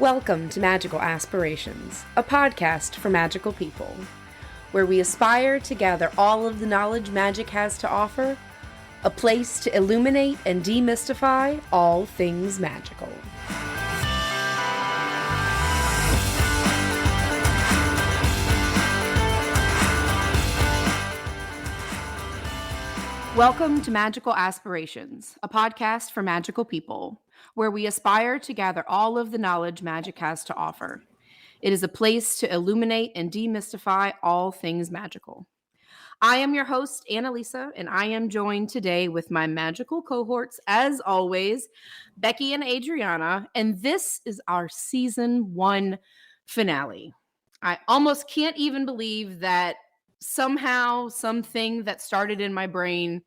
Welcome to Magical Aspirations, a podcast for magical people, where we aspire to gather all of the knowledge magic has to offer, a place to illuminate and demystify all things magical. Welcome to Magical Aspirations, a podcast for magical people, where we aspire to gather all of the knowledge magic has to offer. It is a place to illuminate and demystify all things magical. I am your host, Annalisa, and I am joined today with my magical cohorts, as always, Becky and Adriana, and this is our season 1 finale. I almost can't even believe that somehow something that started in my brain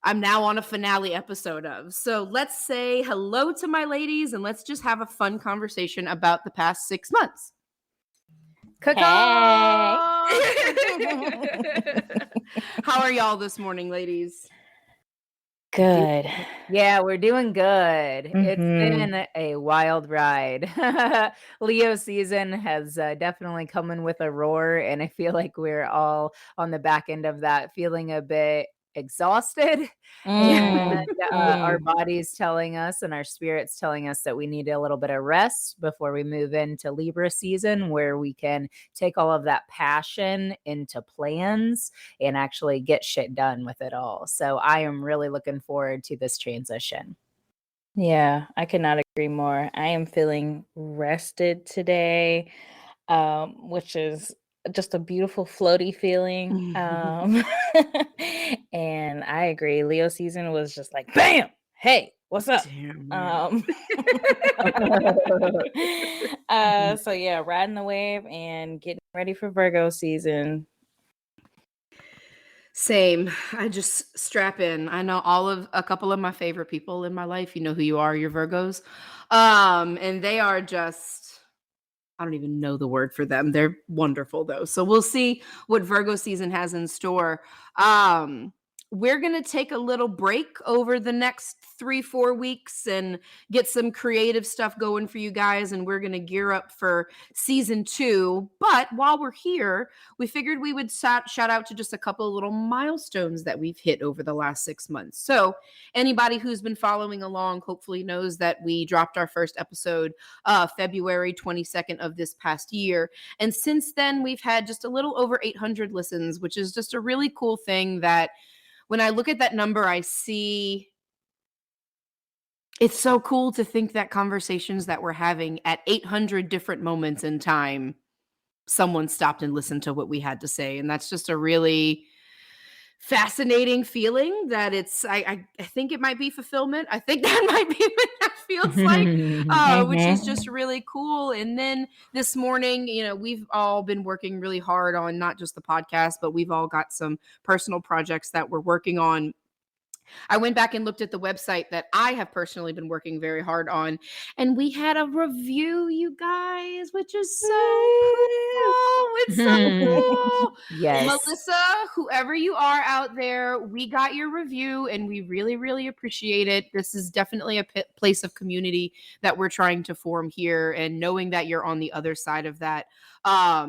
I'm now on a finale episode of. So let's say hello to my ladies and let's just have a fun conversation about the past 6 months. Hey. How are y'all this morning, ladies? Good. Yeah, we're doing good. It's Mhm. been a wild ride. Leo season has definitely come in with a roar, and I feel like we're all on the back end of that, feeling a bit exhausted. And our bodies telling us and our spirits telling us that we need a little bit of rest before we move into Libra season, where we can take all of that passion into plans and actually get shit done with it all. So I am really looking forward to this transition. Yeah, I could not agree more. I am feeling rested today, which is just a beautiful floaty feeling. And I agree. Leo season was just like, bam! Hey, what's up? Damn. So yeah, riding the wave and getting ready for Virgo season. Same. I just strap in. I know a couple of my favorite people in my life. You know who you are, your Virgos. And they are just, I don't even know the word for them. They're wonderful though. So we'll see what Virgo season has in store. We're going to take a little break over the next 3-4 weeks and get some creative stuff going for you guys. And we're going to gear up for season 2. But while we're here, we figured we would shout out to just a couple of little milestones that we've hit over the last 6 months. So anybody who's been following along hopefully knows that we dropped our first episode February 22nd of this past year. And since then, we've had just a little over 800 listens, which is just a really cool thing that when I look at that number, I see it's so cool to think that conversations that we're having at 800 different moments in time, someone stopped and listened to what we had to say. And that's just a really fascinating feeling that I think it might be fulfillment. I think that might be what that feels like, which is just really cool. And then this morning, we've all been working really hard on not just the podcast, but we've all got some personal projects that we're working on. I went back and looked at the website that I have personally been working very hard on, and we had a review, you guys, which is so cool. It's so cool. Yes. Melissa, whoever you are out there, we got your review and we really, really appreciate it. This is definitely a place of community that we're trying to form here, and knowing that you're on the other side of that,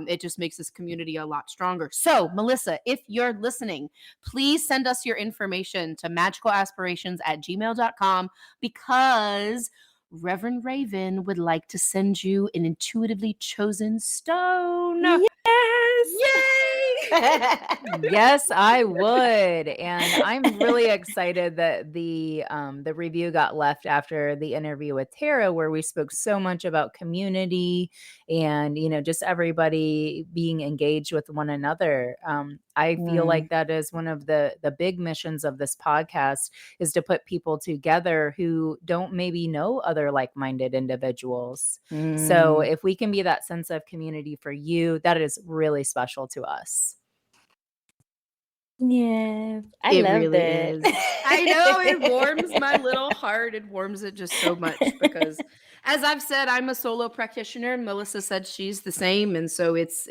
it just makes this community a lot stronger. So, Melissa, if you're listening, please send us your information to magicalaspirations@gmail.com, because Reverend Raven would like to send you an intuitively chosen stone. Yes! Yay! Yes, I would. And I'm really excited that the review got left after the interview with Tara, where we spoke so much about community and, just everybody being engaged with one another. I feel like that is one of the big missions of this podcast, is to put people together who don't maybe know other like-minded individuals. So if we can be that sense of community for you, that is really special to us. Yeah, I It love really it. is. I know, it warms my little heart. It warms it just so much because, as I've said, I'm a solo practitioner, and Melissa said she's the same. And so it's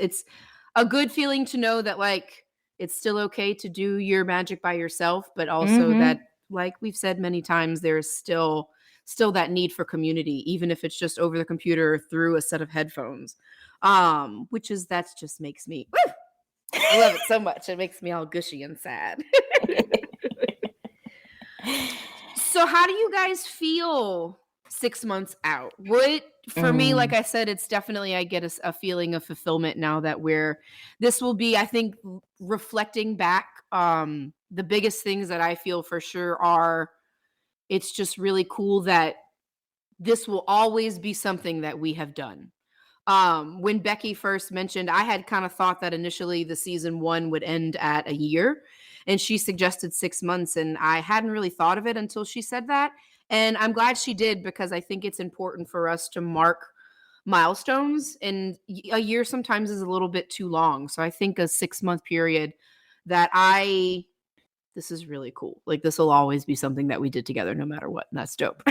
a good feeling to know that, like, it's still okay to do your magic by yourself, but also that, like we've said many times, there's still still that need for community, even if it's just over the computer or through a set of headphones. That's just makes me, woo! I love it so much. It makes me all gushy and sad. So how do you guys feel 6 months out? For me, like I said, it's definitely, I get a feeling of fulfillment now that this will be, I think, reflecting back, the biggest things that I feel for sure are, it's just really cool that this will always be something that we have done. When Becky first mentioned, I had kind of thought that initially the season 1 would end at a year, and she suggested 6 months, and I hadn't really thought of it until she said that. And I'm glad she did, because I think it's important for us to mark milestones, and a year sometimes is a little bit too long. So I think a 6-month period this is really cool. Like, this will always be something that we did together no matter what. And that's dope.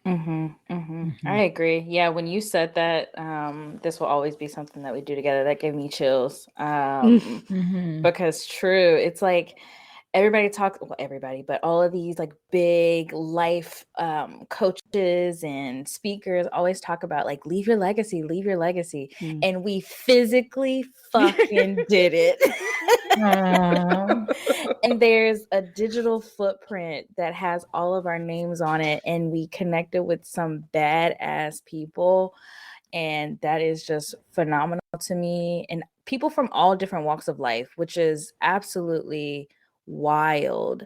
I agree. Yeah, when you said that, this will always be something that we do together, that gave me chills. Because true, it's like everybody, but all of these like big life coaches and speakers always talk about like, leave your legacy. And we physically fucking did it. And there's a digital footprint that has all of our names on it, and we connected with some badass people, and that is just phenomenal to me. And people from all different walks of life, which is absolutely wild.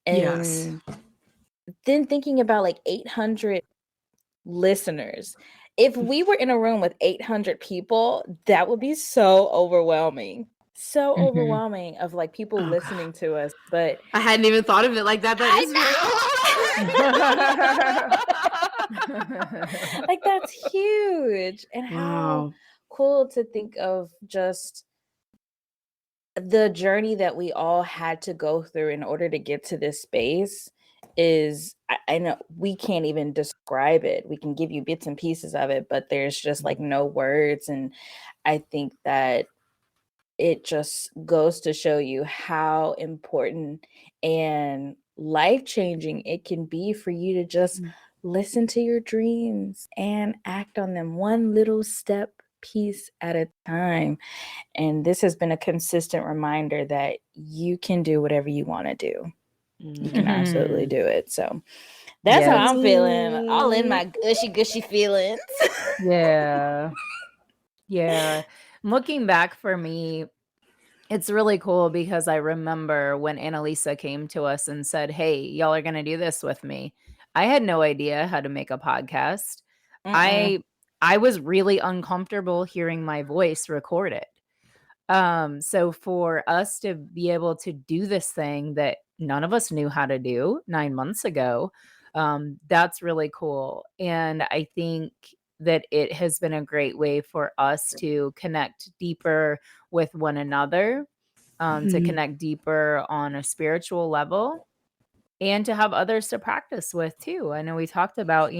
And Yes. then thinking about like 800 listeners. If we were in a room with 800 people, that would be so overwhelming. So overwhelming of like people listening to us. But I hadn't even thought of it like that. That is real. Like, that's huge. And how cool to think of just the journey that we all had to go through in order to get to this space. Is, I know we can't even describe it. We can give you bits and pieces of it, but there's just like no words. And I think that it just goes to show you how important and life-changing it can be for you to just listen to your dreams and act on them one little step piece at a time. And this has been a consistent reminder that you can do whatever you want to do. You can absolutely do it. So that's how I'm feeling, all in my gushy feelings. Yeah. Looking back for me, it's really cool because I remember when Annalisa came to us and said, hey, y'all are going to do this with me. I had no idea how to make a podcast. I was really uncomfortable hearing my voice recorded. So for us to be able to do this thing that none of us knew how to do 9 months ago, that's really cool. And I think that it has been a great way for us to connect deeper with one another, to connect deeper on a spiritual level, and to have others to practice with too. I know we talked about,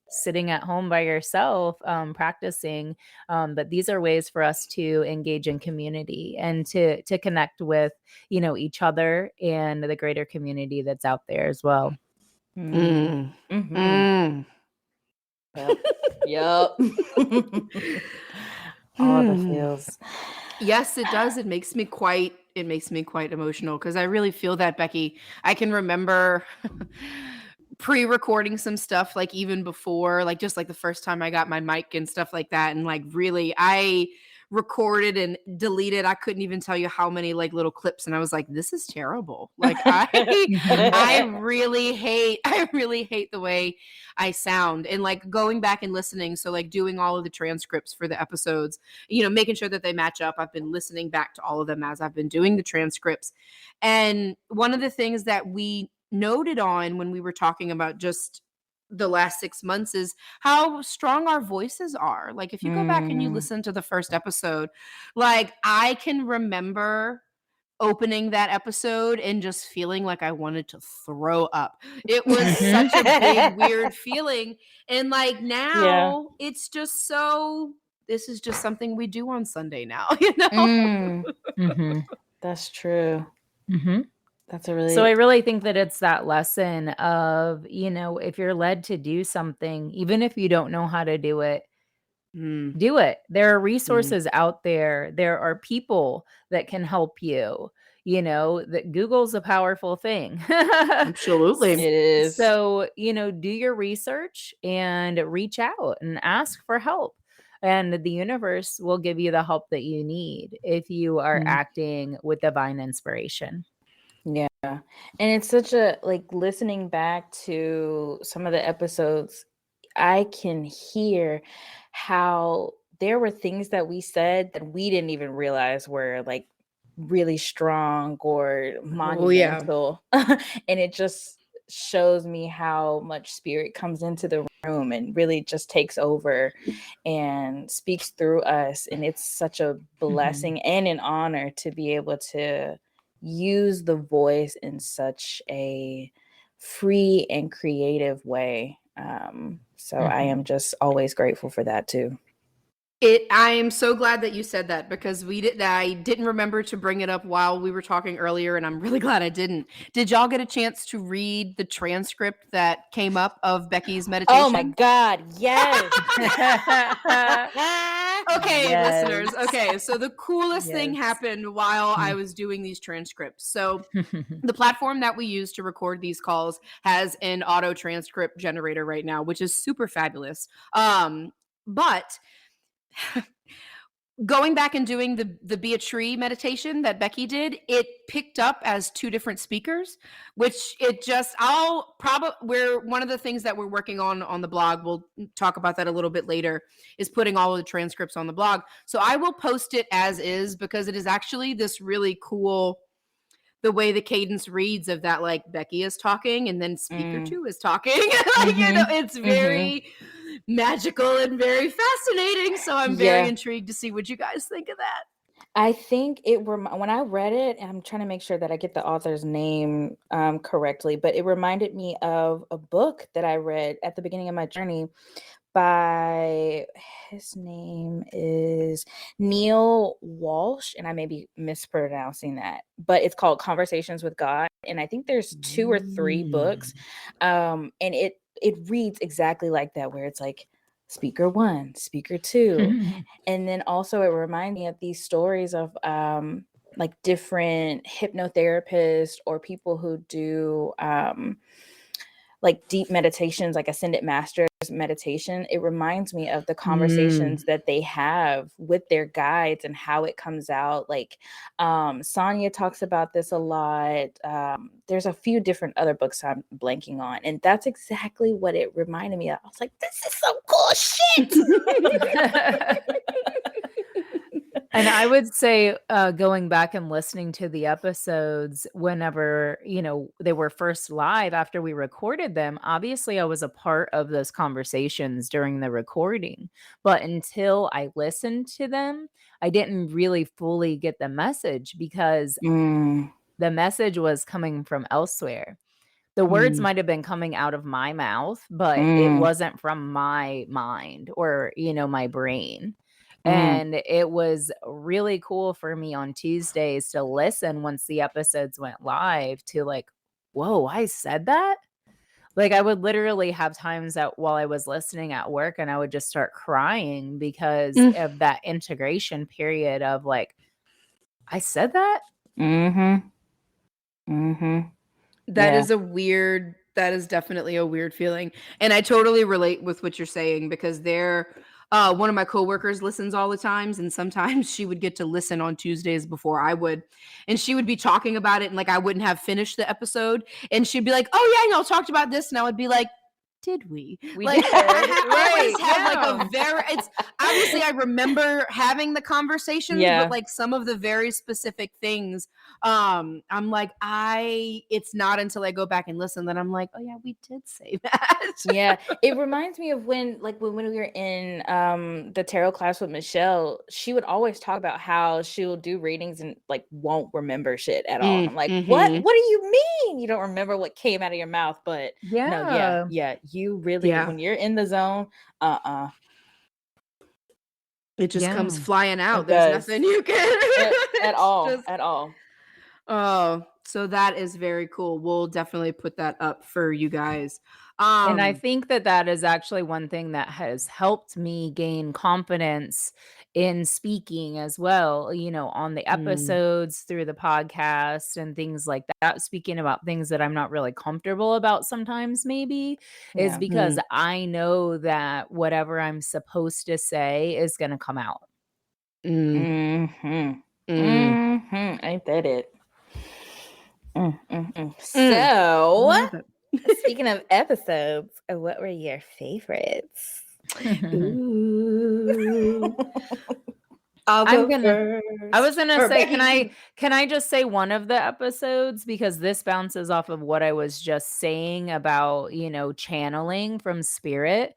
sitting at home by yourself, practicing, but these are ways for us to engage in community and to connect with, each other and the greater community that's out there as well. Yep. All the feels. Yes, it does. It makes me quite emotional, because I really feel that, Becky. I can remember pre-recording some stuff, like even before, like just like the first time I got my mic and stuff like that. And like, really, I recorded and deleted, I couldn't even tell you how many like little clips. And I was like, this is terrible. Like, I really hate the way I sound. And like going back and listening, so like doing all of the transcripts for the episodes, making sure that they match up. I've been listening back to all of them as I've been doing the transcripts. And one of the things that we noted on when we were talking about just the last 6 months is how strong our voices are. Like, if you go back and you listen to the first episode, like, I can remember opening that episode and just feeling like I wanted to throw up. It was such a big, weird feeling. And like now it's just this is just something we do on Sunday now, That's true. That's a really So I really think that it's that lesson of, if you're led to do something, even if you don't know how to do it, do it. There are resources out there. There are people that can help you. That Google's a powerful thing. Absolutely. it is. So, do your research and reach out and ask for help. And the universe will give you the help that you need if you are acting with divine inspiration. Yeah. And it's such a, like, listening back to some of the episodes, I can hear how there were things that we said that we didn't even realize were like really strong or monumental. And it just shows me how much spirit comes into the room and really just takes over and speaks through us. And it's such a blessing and an honor to be able to use the voice in such a free and creative way. So I am just always grateful for that too. I am so glad that you said that, because I didn't remember to bring it up while we were talking earlier, and I'm really glad I didn't. Did y'all get a chance to read the transcript that came up of Becky's meditation? Oh my God, yes. Okay, Yes. listeners. Okay, so the coolest thing Yes. happened while I was doing these transcripts. So the platform that we use to record these calls has an auto transcript generator right now, which is super fabulous. But going back and doing the Be a Tree meditation that Becky did, it picked up as two different speakers, which we're one of the things that we're working on the blog. We'll talk about that a little bit later, is putting all of the transcripts on the blog. So I will post it as is, because it is actually this really cool, the way the cadence reads of that, like Becky is talking and then speaker two is talking. Like, it's very magical and very fascinating. So I'm very intrigued to see what you guys think of that. I think when I read it, and I'm trying to make sure that I get the author's name correctly, but it reminded me of a book that I read at the beginning of my journey by, his name is Neil Walsh, and I may be mispronouncing that, but it's called Conversations with God. And I think there's 2 or 3 books. And it reads exactly like that, where it's like speaker 1, speaker 2. And then also it reminds me of these stories of like different hypnotherapists or people who do like deep meditations, like Ascended Masters meditation. It reminds me of the conversations that they have with their guides and how it comes out. Like Sonia talks about this a lot. There's a few different other books I'm blanking on, and that's exactly what it reminded me of. I was like, this is some cool shit. And I would say, going back and listening to the episodes whenever, they were first live after we recorded them, obviously I was a part of those conversations during the recording. But until I listened to them, I didn't really fully get the message, because the message was coming from elsewhere. The words might have been coming out of my mouth, but it wasn't from my mind or, my brain. And it was really cool for me on Tuesdays to listen once the episodes went live to like, whoa, I said that? Like, I would literally have times that while I was listening at work, and I would just start crying because of that integration period of like, I said that? That is definitely a weird feeling. And I totally relate with what you're saying, because one of my coworkers listens all the times, and sometimes she would get to listen on Tuesdays before I would, and she would be talking about it, and like I wouldn't have finished the episode, and she'd be like, "Oh yeah, talked about this," and I would be like, did we? Like, did. I always have like a very, it's obviously I remember having the conversations, but like some of the very specific things, I'm like, it's not until I go back and listen that I'm like, oh yeah, we did say that. Yeah, it reminds me of when we were in the tarot class with Michelle. She would always talk about how she'll do readings and like won't remember shit at all. And I'm like, what do you mean you don't remember what came out of your mouth? But no, you really, when you're in the zone, it just comes flying out. It There's does. nothing you can at all. Oh, so that is very cool. We'll definitely put that up for you guys. And I think that that is actually one thing that has helped me gain confidence in speaking as well, you know, on the Mm, episodes, through the podcast and things like that, speaking about things that I'm not really comfortable about sometimes maybe, is Yeah. because mm, I know that whatever I'm supposed to say is gonna come out. mm, Mm-hmm. mm, Mm-hmm. Ain't that it? mm. So, Love it. speaking of episodes, what were your favorites? Ooh. I'll I'm go gonna I was first. gonna Or say, Becky. can I just say one of the episodes? Because this bounces off of what I was just saying about, you know, channeling from spirit.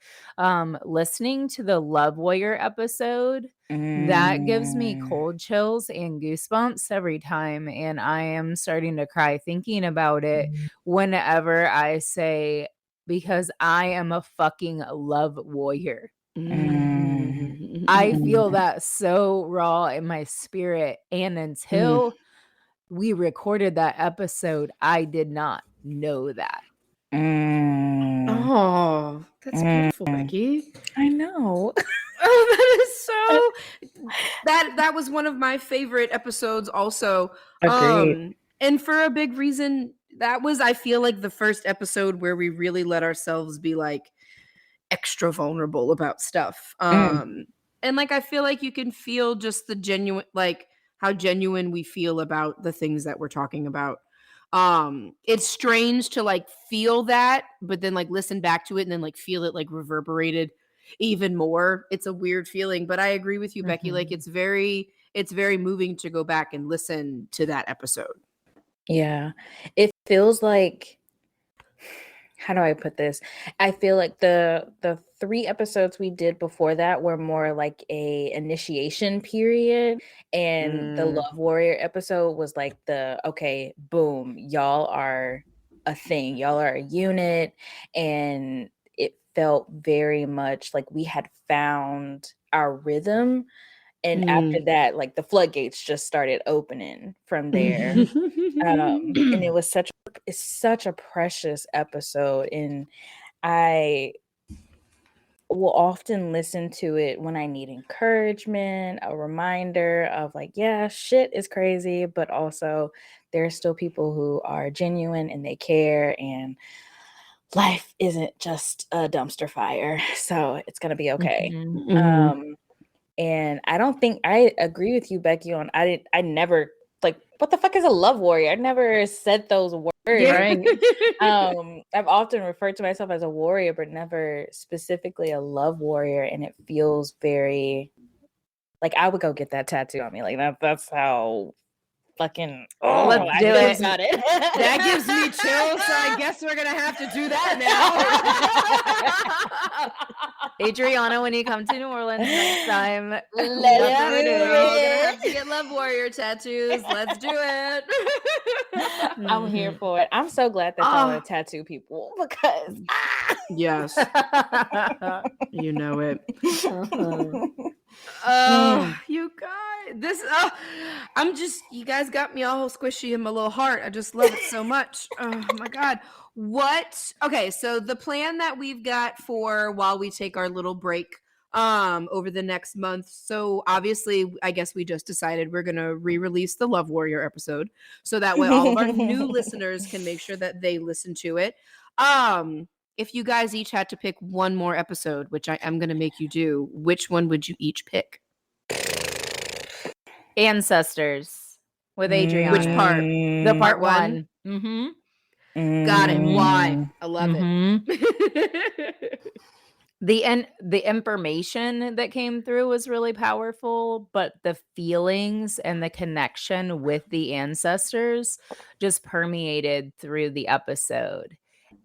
Listening to the Love Warrior episode, that gives me Mm. cold chills and goosebumps every time. And I am starting to cry thinking about it whenever I say, because I am a fucking love warrior. Mm. I Mm. feel Mm. that so raw in my spirit, and Mm. until we recorded that episode, I did not know that. Mm. Oh, that's Mm. beautiful, Becky. I know. Oh, that is so that was one of my favorite episodes also. Agreed. And for a big reason, that was I feel like the first episode where we really let ourselves be like extra vulnerable about stuff. Mm. And like I feel like you can feel just the genuine like how genuine we feel about the things that we're talking about. It's strange to like feel that, but then like listen back to it and then like feel it like reverberated even more. It's a weird feeling, but I agree with you, Becky. Like Mhm. it's very moving to go back and listen to that episode. Yeah. It feels like, how do I put this? I feel like the 3 episodes we did before that were more like a initiation period, and the Mm, Love Warrior episode was like the, okay, boom, y'all are a thing. Y'all are a unit, and it felt very much like we had found our rhythm, and after mm. that, like the floodgates just started opening from there. And it was it's such a precious episode, and I will often listen to it when I need encouragement, a reminder of like, yeah, shit is crazy, but also there are still people who are genuine and they care, and life isn't just a dumpster fire, so it's gonna be okay. Mhm. Mhm. Um, and I don't think I agree with you, Becky, on I never like, what the fuck is a love warrior? I never said those words. Yeah. Right. I've often referred to myself as a warrior, but never specifically a love warrior. And it feels very like I would go get that tattoo on me. Like that's how fucking Let's I Do feel it. about it. That gives me chills, so I guess we're gonna have to do that now. Adriana, when you come to New Orleans next time, Let that's what us we're do We're doing. all gonna have it. to get Love Warrior tattoos. Let's do it. I'm here Mhm. for it. I'm so glad that y'all are Ah, tattoo people because yes, you know it. Mhm. Mm. You guys, this I'm just you guys got me all squishy in my little heart. I just love it so much. Oh my god. What? Okay, so the plan that we've got for while we take our little break over the next month. So obviously, I guess we just decided we're going to re-release the Love Warrior episode so that way all of our new listeners can make sure that they listen to it. If you guys each had to pick one more episode, which I am going to make you do, which one would you each pick? Ancestors with Which Adriana. part? The Mm, Part part one? 1. Mhm. Got it. Why? mm, I love it. Mhm. The information that came through was really powerful, but the feelings and the connection with the ancestors just permeated through the episode.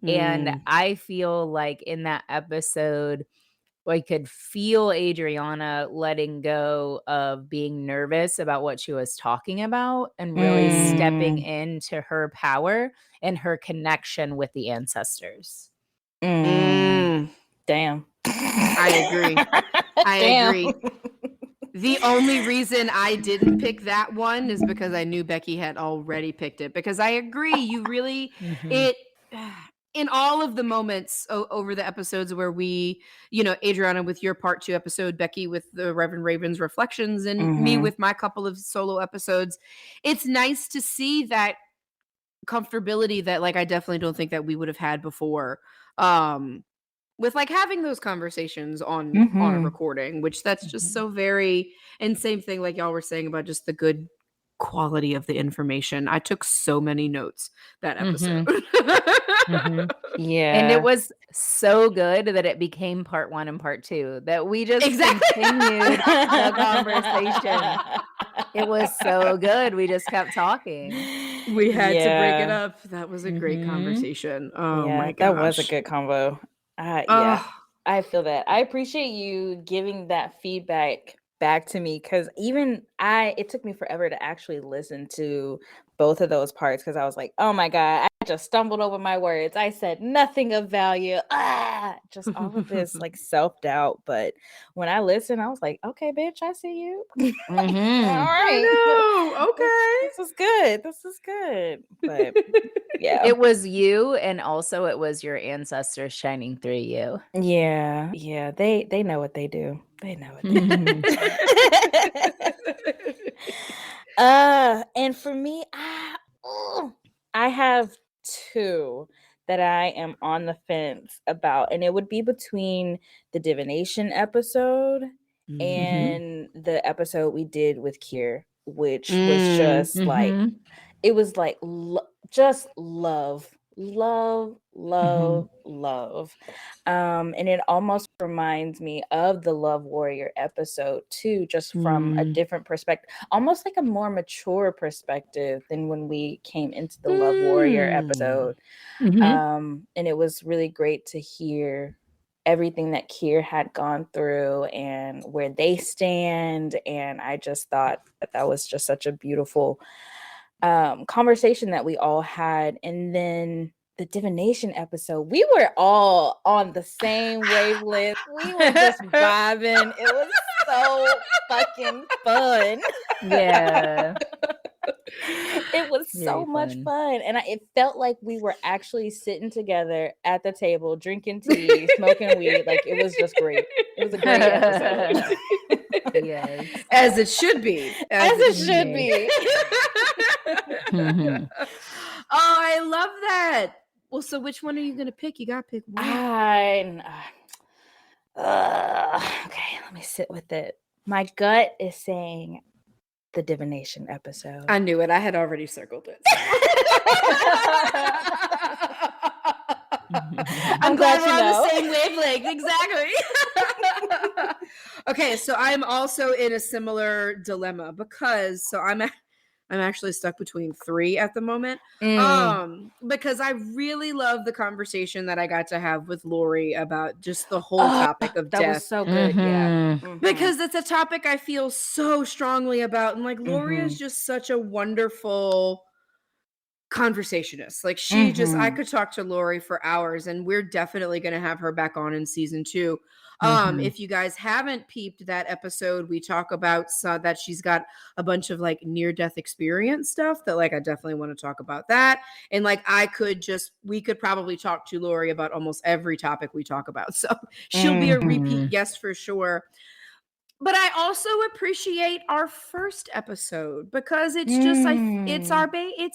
And Hmm. I feel like in that episode, I could feel Adriana letting go of being nervous about what she was talking about and really stepping mm, into her power and her connection with the ancestors. mm. Mm, Damn. I agree. I Damn. agree. The only reason I didn't pick that one is because I knew Becky had already picked it. Because I agree, you really it in all of the moments over the episodes where we, Adriana with your part 2 episode, Becky with the Reverend Raven's reflections, and me with my couple of solo episodes, it's nice to see that comfortability that like I definitely don't think that we would have had before. With like having those conversations on a recording, which that's just so very, and same thing like y'all were saying about just the good quality of the information. I took so many notes that episode. Yeah. And it was so good that it became part 1 and part 2, that we just continued the conversation. It was so good. We just kept talking. We had to break it up. That was a great conversation. Oh my gosh. That was a good combo. Yeah, I feel that. I appreciate you giving that feedback back to me, because it took me forever to actually listen to both of those parts, because I was like, oh my God, I just stumbled over my words. I said nothing of value. Just all of this like self-doubt. But when I listened, I was like, okay, bitch, I see you. All right. Okay. This is good. This is good. But yeah. It was you, and also it was your ancestors shining through you. Yeah. They know what they do. They know what they do. And for me, I have 2 that I am on the fence about, and it would be between the divination episode and the episode we did with Kier, which was just like, it was like just love. And it almost reminds me of the Love Warrior episode too, just from a different perspective, almost like a more mature perspective than when we came into the Love Warrior episode. And it was really great to hear everything that Kier had gone through and where they stand. And I just thought that was just such a beautiful conversation that we all had. And then the divination episode, we were all on the same wavelength. We were just vibing. It was so fucking fun. Yeah. It was so much fun. And it felt like we were actually sitting together at the table, drinking tea, smoking weed. Like, it was just great. It was a great episode. Yes. As it should be. As it should be. Oh, I love that. Well, so which one are you going to pick? You got to pick one. Okay, let me sit with it. My gut is saying the divination episode. I knew it. I had already circled it. I'm glad we're on the same wavelength. Exactly. Okay, so I'm also in a similar dilemma because I'm actually stuck between 3 at the moment. Because I really love the conversation that I got to have with Lori about just the whole topic of death. That was so good. Yeah. Because it's a topic I feel so strongly about. And like Lori is just such a wonderful conversationist. Like she just, I could talk to Lori for hours, and we're definitely going to have her back on in season 2. If you guys haven't peeped that episode, we talk about that she's got a bunch of like near-death experience stuff that like I definitely want to talk about that. And like we could probably talk to Lori about almost every topic we talk about. So she'll be a repeat guest for sure. But I also appreciate our first episode because it's just like it's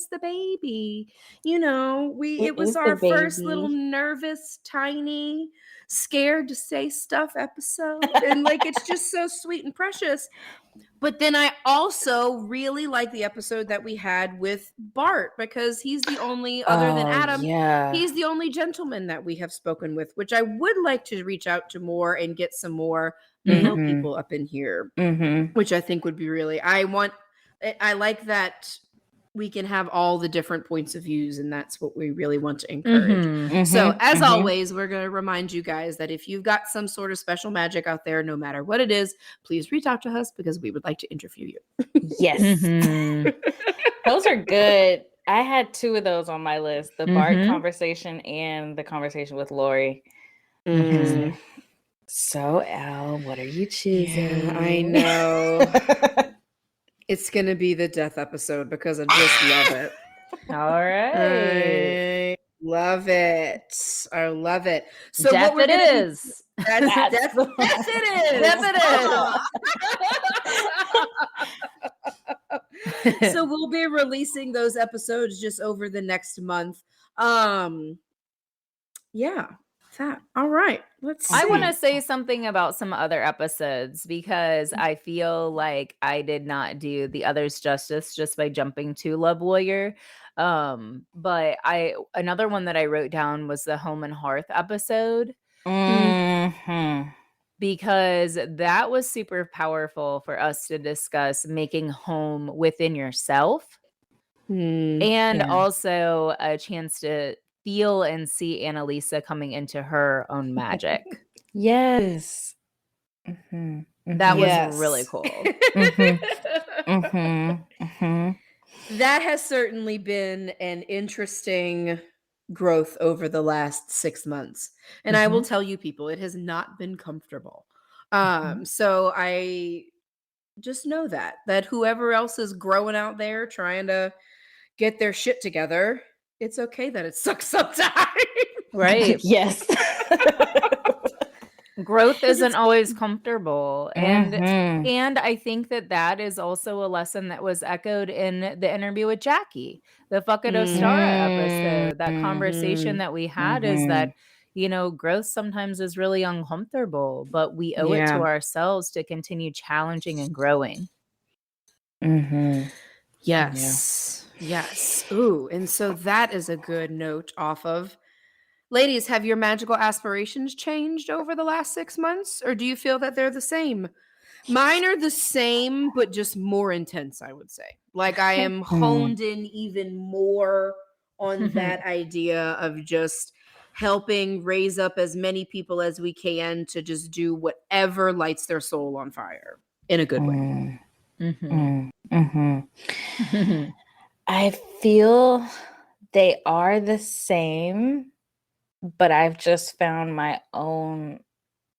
the baby. It was our first little nervous, tiny, scared to say stuff episode. And like it's just so sweet and precious. But then I also really like the episode that we had with Bart because he's the only, other than Adam, he's the only gentleman that we have spoken with, which I would like to reach out to more and get some more male people up in here, which I think would be really, I like that we can have all the different points of views, and that's what we really want to encourage. So as always, we're going to remind you guys that if you've got some sort of special magic out there, no matter what it is, please reach out to us because we would like to interview you. Yes. Those are good. I had 2 of those on my list, the Bart conversation and the conversation with Lori. So, Al, what are you choosing? Yeah, I know. It's going to be the death episode because I just love it. All right. I love it. I love it. So Death what we're it going to be is. That's That's death, the- death it is. Death it is. So we'll be releasing those episodes just over the next month. Yeah. That. All right. Let's see. I want to say something about some other episodes because I feel like I did not do the others justice just by jumping to Love Warrior. But another one that I wrote down was the Home and Hearth episode. Mm-hmm. Because that was super powerful for us to discuss making home within yourself. And also a chance to feel and see Annalisa coming into her own magic. Yes. Mm-hmm. That Yes. was really cool. That has certainly been an interesting growth over the last 6 months. And I will tell you people, it has not been comfortable. So I just know that whoever else is growing out there trying to get their shit together, it's okay that it sucks sometimes. Right. Yes. Growth isn't always comfortable. And I think that is also a lesson that was echoed in the interview with Jackie, the Fuck It Ostara episode. That conversation that we had is that, growth sometimes is really uncomfortable, but we owe it to ourselves to continue challenging and growing. Yes. Yes. Ooh, and so that is a good note off of. Ladies, have your magical aspirations changed over the last 6 months, or do you feel that they're the same? Mine are the same, but just more intense, I would say. Like I am honed in even more on that idea of just helping raise up as many people as we can to just do whatever lights their soul on fire in a good way. I feel they are the same, but I've just found my own.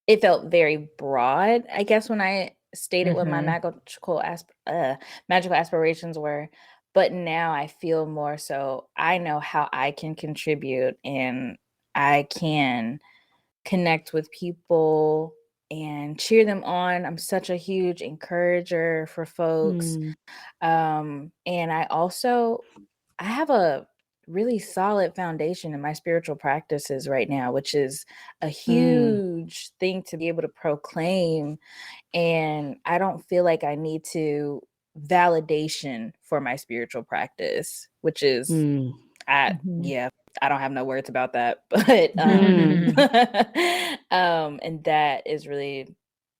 It felt very broad, I guess, when I stated what my magical aspirations were. But now I feel more so I know how I can contribute and I can connect with people and cheer them on. I'm such a huge encourager for folks. And I have a really solid foundation in my spiritual practices right now, which is a huge thing to be able to proclaim. And I don't feel like I need to validation for my spiritual practice, which is I don't have no words about that, but and that is really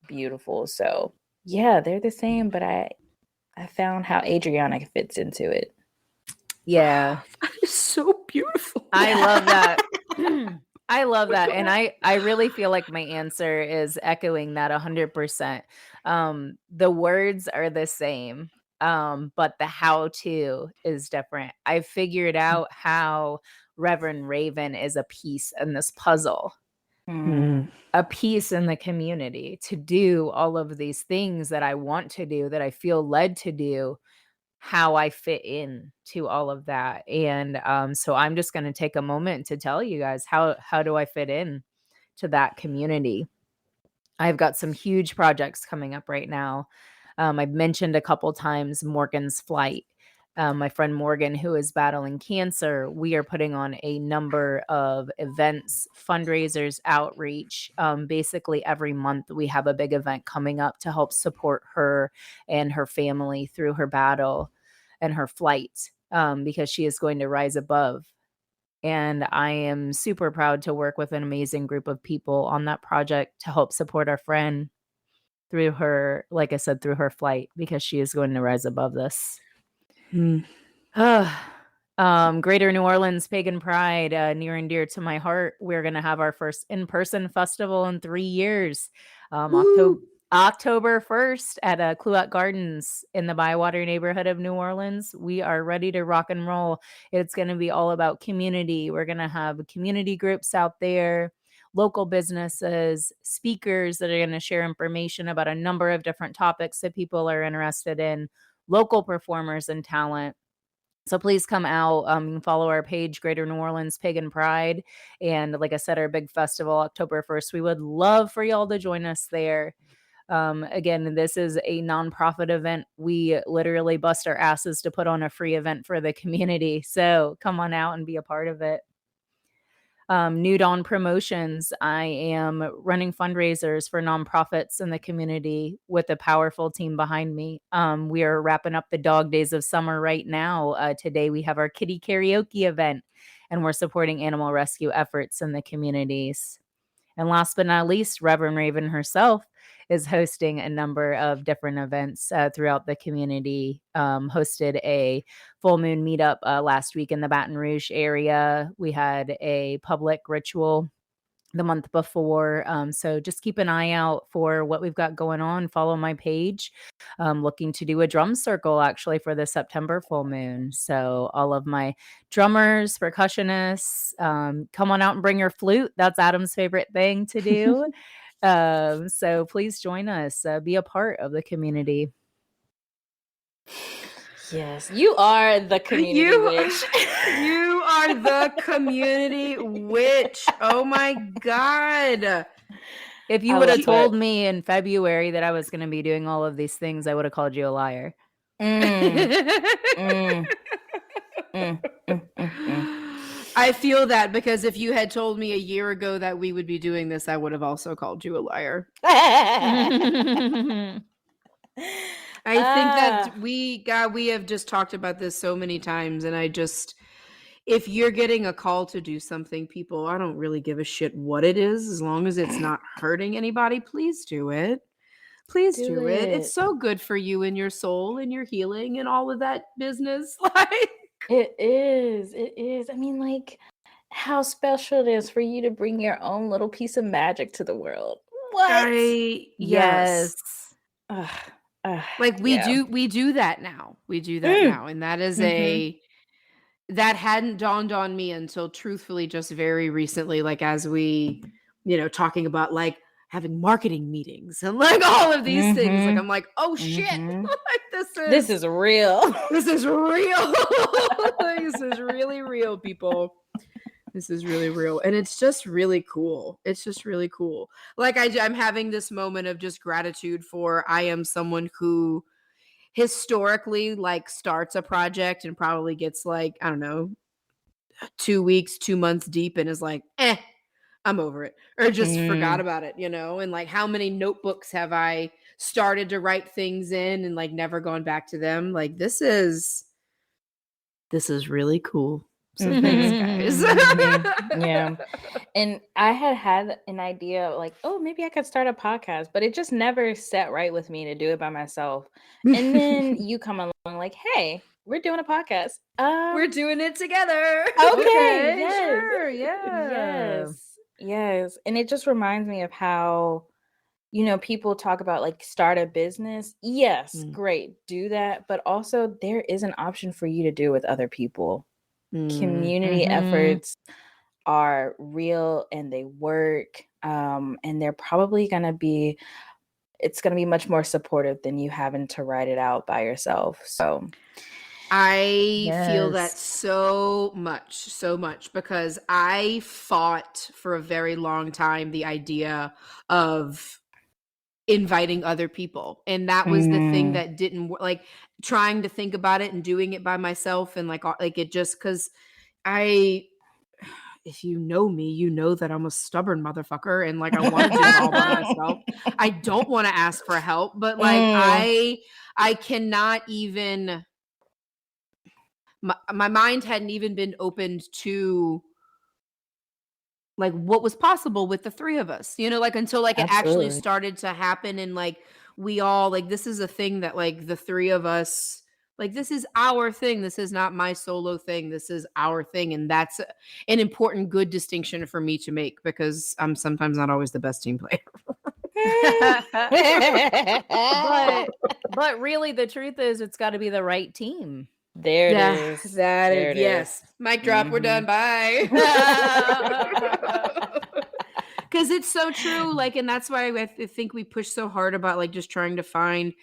beautiful. So yeah, they're the same, but I found how Adriana fits into it. Yeah. That is so beautiful. I love that. I love that. And I really feel like my answer is echoing that 100%. The words are the same, but the how-to is different. I've figured out how Reverend Raven is a piece in this puzzle. A piece in the community to do all of these things that I want to do, that I feel led to do, how I fit in to all of that. And so I'm just going to take a moment to tell you guys how do I fit in to that community. I've got some huge projects coming up right now. I've mentioned a couple times Morgan's Flight. My friend Morgan, who is battling cancer, we are putting on a number of events, fundraisers, outreach. Basically, every month we have a big event coming up to help support her and her family through her battle and her flight, because she is going to rise above. And I am super proud to work with an amazing group of people on that project to help support our friend through her, like I said, through her flight, because she is going to rise above this. Greater New Orleans Pagan Pride, near and dear to my heart. We're going to have our first in-person festival in 3 years. October 1st at Cluette Gardens in the Bywater neighborhood of New Orleans. We are ready to rock and roll. It's going to be all about community. We're going to have community groups out there. local businesses, speakers that are going to share information about a number of different topics that people are interested in, local performers and talent. So please come out, follow our page, Greater New Orleans Pagan Pride. And like I said, our big festival, October 1st, we would love for y'all to join us there. Again, this is a nonprofit event. We literally bust our asses to put on a free event for the community. So come on out and be a part of it. New Dawn Promotions. I am running fundraisers for nonprofits in the community with a powerful team behind me. We are wrapping up the dog days of summer right now. Today we have our kitty karaoke event, and we're supporting animal rescue efforts in the communities. And last but not least, Reverend Raven herself is hosting a number of different events throughout the community. Hosted a full moon meetup last week in the Baton Rouge area. We had a public ritual the month before. So just keep an eye out for what we've got going on. Follow my page. Looking to do a drum circle actually for the September full moon. So all of my drummers, percussionists, come on out and bring your flute. That's Adam's favorite thing to do. So please join us. Be a part of the community. Yes, you are the community witch. You are the community witch. Oh my God. If you would have told me in February that I was going to be doing all of these things, I would have called you a liar. I feel that, because if you had told me a year ago that we would be doing this, I would have also called you a liar. I think that we have just talked about this so many times, and if you're getting a call to do something, people, I don't really give a shit what it is, as long as it's not hurting anybody, please do it. Please do it. It's so good for you and your soul and your healing and all of that business. Like, it is. I mean, like, how special it is for you to bring your own little piece of magic to the world. What? Yes. Like we do that now. We do that now. And that is that hadn't dawned on me until truthfully just very recently, like as we, talking about like having marketing meetings and like all of these things. Like I'm like, oh shit. Like this is real. This is real. This is really real, people. This is really real. And it's just really cool. It's just really cool. Like I'm having this moment of just gratitude for, I am someone who historically like starts a project and probably gets like, I don't know, 2 weeks, 2 months deep and is like, I'm over it, or just forgot about it, and like how many notebooks have I started to write things in and like never gone back to them. Like this is really cool. So thanks, guys. Yeah. And I had an idea like, oh, maybe I could start a podcast, but it just never sat right with me to do it by myself. And then you come along like, hey, we're doing a podcast. We're doing it together. Okay. Yes. Sure. Yeah. Yes. And it just reminds me of how, people talk about like start a business. Yes, great. Do that. But also there is an option for you to do with other people. Community efforts are real and they work. And they're probably going to be, it's going to be much more supportive than you having to write it out by yourself. So I feel that so much because I fought for a very long time the idea of inviting other people. And that was the thing that didn't work, like trying to think about it and doing it by myself. And like it just, cause if you know me, you know that I'm a stubborn motherfucker and like I want to do it all by myself. I don't want to ask for help, but like I cannot even, my mind hadn't even been opened to like what was possible with the three of us, like until like it actually started to happen. And like we all like, this is a thing that like the three of us, like this is our thing. This is not my solo thing. This is our thing. And that's an important, good distinction for me to make because I'm sometimes not always the best team player. but really the truth is it's got to be the right team. There it is. Yes. Mic drop. We're done. Bye. because it's so true. Like, and that's why I think we push so hard about like just trying to find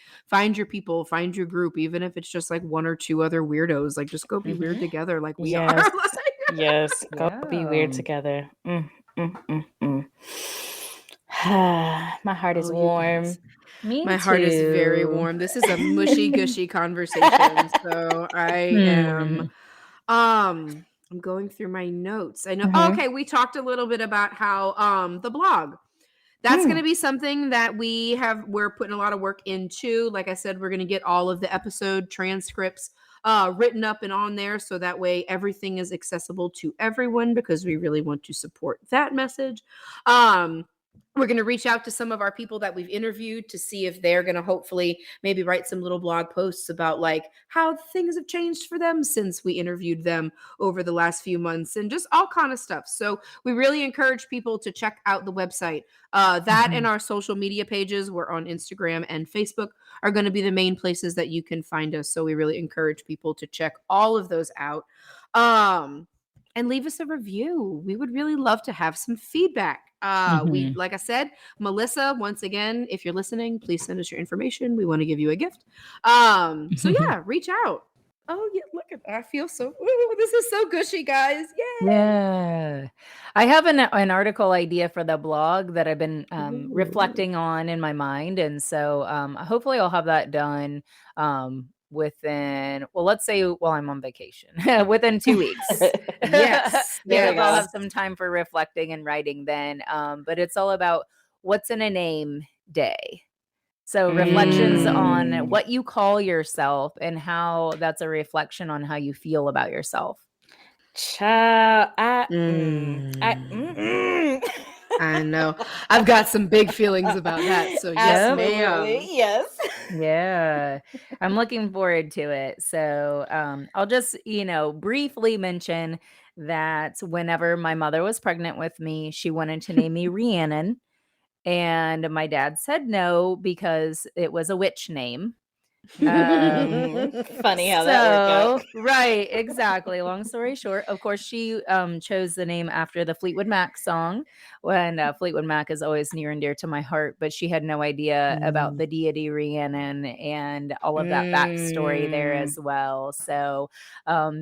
your people, find your group, even if it's just like one or two other weirdos. Like, just go be weird together, like we are. Yes. Like, Yes. Go be weird Yeah. together. My heart is oh, you warm. guys. Me My too. heart is very warm. This is a mushy gushy conversation. So I am I'm going through my notes. I know okay, we talked a little bit about how the blog. That's going to be something that we're putting a lot of work into. Like I said, we're going to get all of the episode transcripts written up and on there, so that way everything is accessible to everyone, because we really want to support that message. We're going to reach out to some of our people that we've interviewed to see if they're going to hopefully maybe write some little blog posts about like how things have changed for them since we interviewed them over the last few months, and just all kind of stuff. So we really encourage people to check out the website. That and our social media pages, we're on Instagram and Facebook, are going to be the main places that you can find us. So we really encourage people to check all of those out. And leave us a review. We would really love to have some feedback. We, like I said, Melissa, once again, if you're listening, please send us your information. We want to give you a gift. So yeah, reach out. Oh yeah, look at that. I feel so, ooh, this is so gushy, guys. Yay. Yeah. I have an article idea for the blog that I've been Ooh. reflecting on in my mind. And so hopefully I'll have that done within, well, let's say while I'm on vacation, within 2 weeks. Yes. Because I'll have Yes. some time for reflecting and writing then. But it's all about what's in a name day. So reflections on what you call yourself and how that's a reflection on how you feel about yourself. Child, I know. I've got some big feelings about that. So yes, ma'am. Yes. Yeah, I'm looking forward to it. So I'll just, briefly mention that whenever my mother was pregnant with me, she wanted to name me Rhiannon. And my dad said no because it was a witch name. Funny how that worked out. Right, exactly. Long story short, of course, she chose the name after the Fleetwood Mac song, when Fleetwood Mac is always near and dear to my heart, but she had no idea about the deity Rhiannon and all of that backstory there as well. So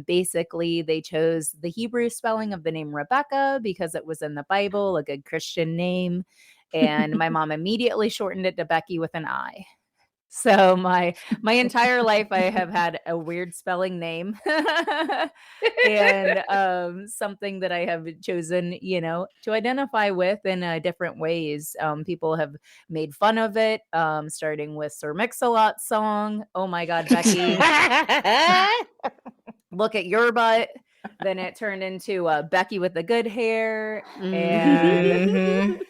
basically, they chose the Hebrew spelling of the name Rebecca because it was in the Bible, a good Christian name. And my mom immediately shortened it to Becky with an I. So my entire life I have had a weird spelling name and something that I have chosen, to identify with in different ways. People have made fun of it, starting with Sir Mix-a-Lot's song. Oh my God, Becky. Look at your butt. Then it turned into Becky with the good hair. And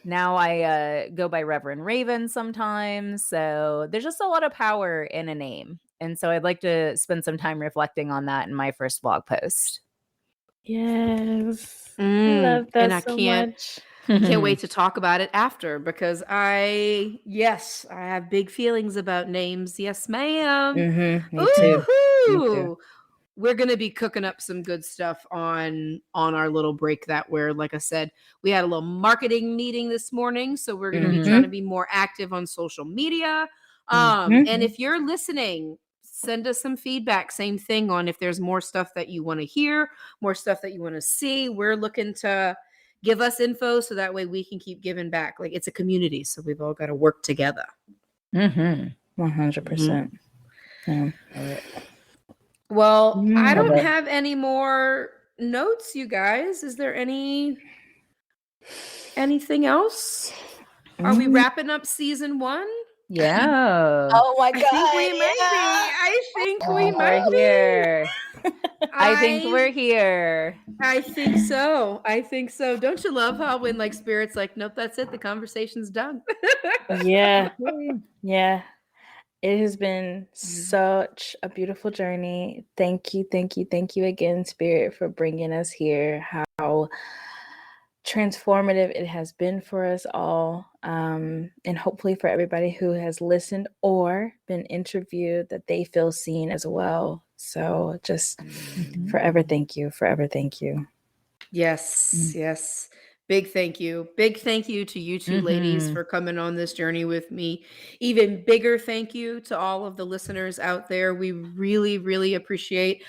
now I go by Reverend Raven sometimes. So there's just a lot of power in a name. And so I'd like to spend some time reflecting on that in my first blog post. Yes. I love that and I so can't wait to talk about it after, because I have big feelings about names. Yes, ma'am. Me too. Ooh-hoo. We're going to be cooking up some good stuff on our little break that where, like I said, we had a little marketing meeting this morning. So we're going to be trying to be more active on social media. And if you're listening, send us some feedback. Same thing on if there's more stuff that you want to hear, more stuff that you want to see. We're looking to give us info so that way we can keep giving back. Like, it's a community. So we've all got to work together. 100%. Yeah. Well, I don't have any more notes, you guys. Is there anything else? Are we wrapping up season 1? Yeah. Oh my God. I think we might be. I think we might be. Here. I think we're here. I think so. Don't you love how when like Spirit's like, nope, that's it. The conversation's done. Yeah. Yeah. It has been such a beautiful journey. Thank you again, Spirit, for bringing us here. How transformative it has been for us all, and hopefully for everybody who has listened or been interviewed, that they feel seen as well. So just forever thank you. Yes. Big thank you. Big thank you to you two ladies for coming on this journey with me. Even bigger thank you to all of the listeners out there. We really, really appreciate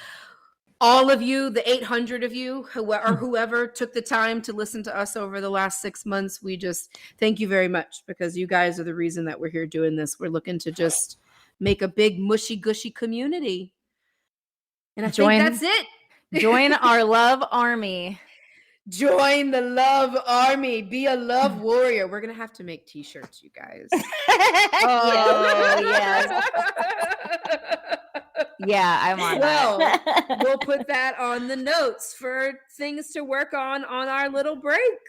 all of you, the 800 of you, whoever took the time to listen to us over the last 6 months. We just thank you very much, because you guys are the reason that we're here doing this. We're looking to just make a big mushy gushy community. And I think that's it. Join our love army. Join the love army. Be a love warrior. We're going to have to make t-shirts, you guys. Oh, yes. Yeah, I'm on that. We'll put that on the notes for things to work on our little break.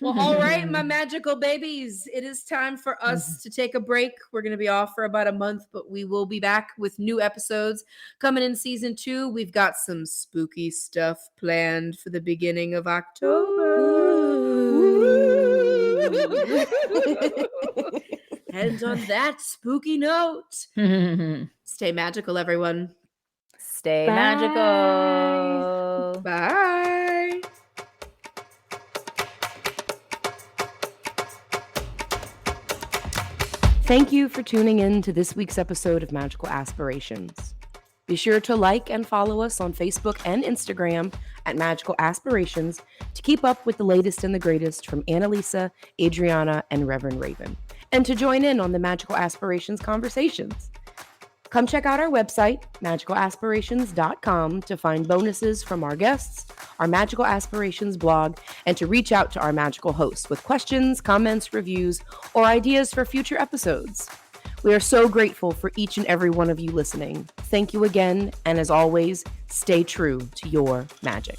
Well, all right, my magical babies. It is time for us to take a break. We're going to be off for about a month, but we will be back with new episodes coming in season 2. We've got some spooky stuff planned for the beginning of October. And on that spooky note, stay magical, everyone. Stay magical. Bye. Thank you for tuning in to this week's episode of Magical Aspirations. Be sure to like and follow us on Facebook and Instagram at Magical Aspirations to keep up with the latest and the greatest from Annalisa, Adriana, and Reverend Raven, and to join in on the Magical Aspirations conversations. Come check out our website, magicalaspirations.com, to find bonuses from our guests, our Magical Aspirations blog, and to reach out to our magical hosts with questions, comments, reviews, or ideas for future episodes. We are so grateful for each and every one of you listening. Thank you again, and as always, stay true to your magic.